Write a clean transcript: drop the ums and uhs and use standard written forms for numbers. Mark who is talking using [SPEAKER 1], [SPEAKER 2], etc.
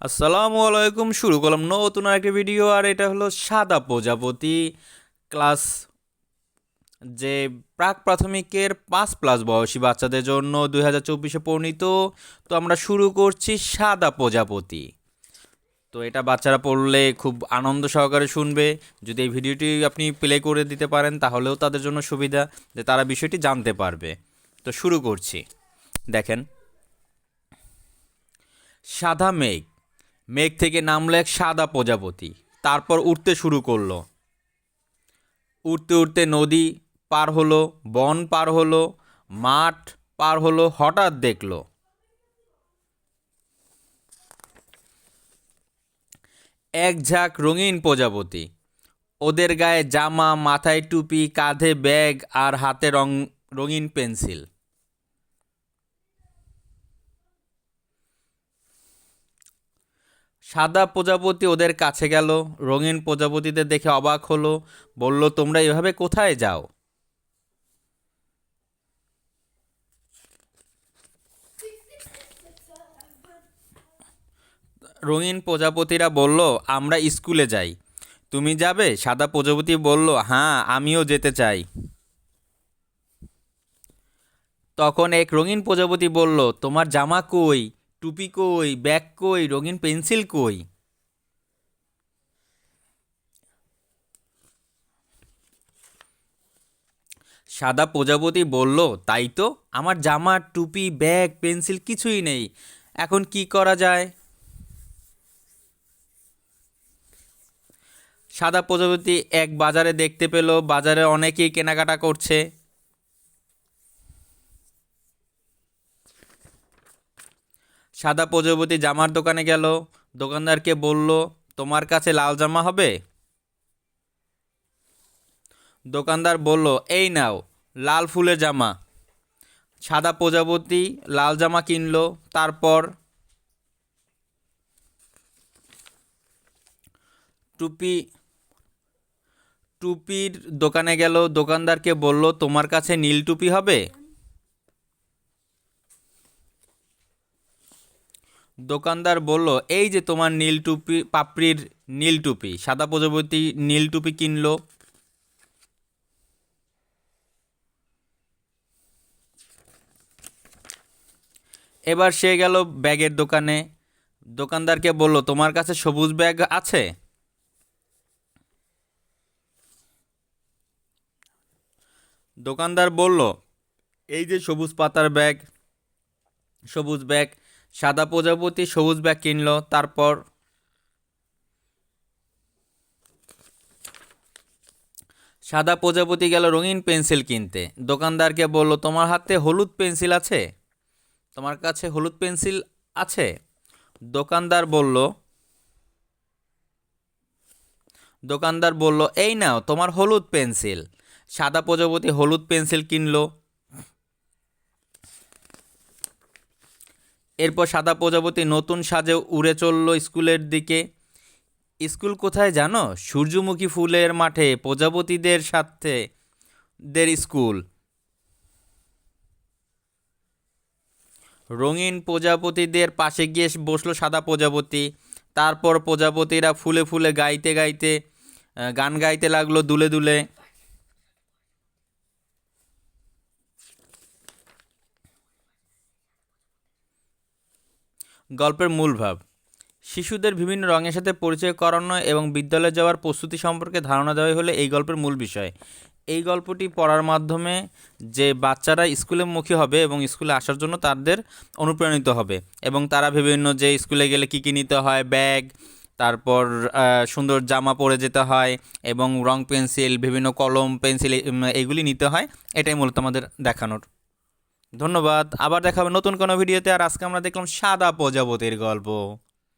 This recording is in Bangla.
[SPEAKER 1] আসসালামু আলাইকুম। শুরু করলাম নতুন আরেকটি ভিডিও, আর এটা হলো সাদা প্রজাপতি ক্লাস যে প্রাক প্রাথমিকের 5+ বয়সী বাচ্চাদের জন্য 2024-এ পরিণত। তো আমরা শুরু করছি সাদা প্রজাপতি। তো এটা বাচ্চারা পড়লে খুব আনন্দ সহকারে শুনবে। যদি এই ভিডিওটি আপনি প্লে করে দিতে পারেন তাহলেও তাদের জন্য সুবিধা, যে তারা বিষয়টি জানতে পারবে। তো শুরু করছি। দেখেন, সাদা মেঘ, মেঘ থেকে নামলো এক সাদা প্রজাপতি। তারপর উড়তে শুরু করলো। উড়তে উড়তে নদী পার হলো, বন পার হলো, মাঠ পার হলো। হঠাৎ দেখলো এক ঝাঁক রঙিন প্রজাপতি। ওদের গায়ে জামা, মাথায় টুপি, কাঁধে ব্যাগ আর হাতে রঙিন পেন্সিল। সাদা প্রজাপতি ওদের কাছে গেল, রঙিন প্রজাপতিদের দেখে অবাক হলো। বলল, তোমরা এভাবে কোথায় যাও? রঙিন প্রজাপতিরা বলল, আমরা স্কুলে যাই। তুমি যাবে? সাদা প্রজাপতি বলল, হ্যাঁ, আমিও যেতে চাই। তখন এক রঙিন প্রজাপতি বলল, তোমার জামা কই, টুপি কই, ব্যাগ কই, রঙিন পেন্সিল কই? সাদা প্রজাপতি বলল, তাই তো, আমার জামা, টুপি, ব্যাগ, পেন্সিল কিছুই নেই। এখন কি করা যায়? সাদা প্রজাপতি এক বাজারে দেখতে পেল, বাজারে অনেকেই কেনাকাটা করছে। সাদা প্রজাপতি জামার দোকানে গেল, দোকানদারকে বলল, তোমার কাছে লাল জামা হবে? দোকানদার বলল, এই নাও, লাল ফুলের জামা। সাদা প্রজাপতি লাল জামা কিনলো। তারপর টুপি টুপির দোকানে গেল, দোকানদারকে বলল, তোমার কাছে নীল টুপি হবে? দোকানদার বলল, এই যে তোমার নীল টুপি, পাপড়ির নীল টুপি। সাদা প্রজাপতি নীল টুপি কিনলো। এবার সে গেল ব্যাগের দোকানে, দোকানদারকে বলল, তোমার কাছে সবুজ ব্যাগ আছে? দোকানদার বলল, এই যে সবুজ পাতার ব্যাগ, সবুজ ব্যাগ। সাদা প্রজাপতি সবুজ ব্যাগ কিনলো। তারপর সাদা প্রজাপতি গেল রঙিন পেন্সিল কিনতে, দোকানদারকে বলল, তোমার হাতে হলুদ পেন্সিল আছে? তোমার কাছে হলুদ পেন্সিল আছে? দোকানদার বলল দোকানদার বলল, এই নাও তোমার হলুদ পেন্সিল। সাদা প্রজাপতি হলুদ পেন্সিল কিনলো। এরপর সাদা প্রজাপতি নতুন সাজে উড়ে চলল স্কুলের দিকে। স্কুল কোথায় জানো? সূর্যমুখী ফুলের মাঠে, প্রজাপতিদের সাথে দের স্কুল। রঙিন প্রজাপতিদের পাশে গিয়ে বসলো সাদা প্রজাপতি। তারপর প্রজাপতিরা ফুলে ফুলে গাইতে গাইতে গান গাইতে লাগলো, দুলে দুলে। গল্পের মূল ভাব: শিশুদের বিভিন্ন রঙের সাথে পরিচয় করানো এবং বিদ্যালয়ে যাওয়ার প্রস্তুতি সম্পর্কে ধারণা দেওয়াই হলো এই গল্পের মূল বিষয়। এই গল্পটি পড়ার মাধ্যমে যে বাচ্চারা স্কুলে মুখী হবে এবং স্কুলে আসার জন্য তাদের অনুপ্রাণিত হবে, এবং তারা বিভিন্ন যে স্কুলে গেলে কী কী নিতে হয়, ব্যাগ, তারপর সুন্দর জামা পরে যেতে হয়, এবং রং পেন্সিল, বিভিন্ন কলম, পেন্সিল, এইগুলি নিতে হয়। এটাই মূলত আমাদের দেখানোর। ধন্যবাদ। আবার দেখা হবে নতুন কোনো ভিডিওতে। আর আজকে আমরা দেখলাম সাদা প্রজাপতির গল্প।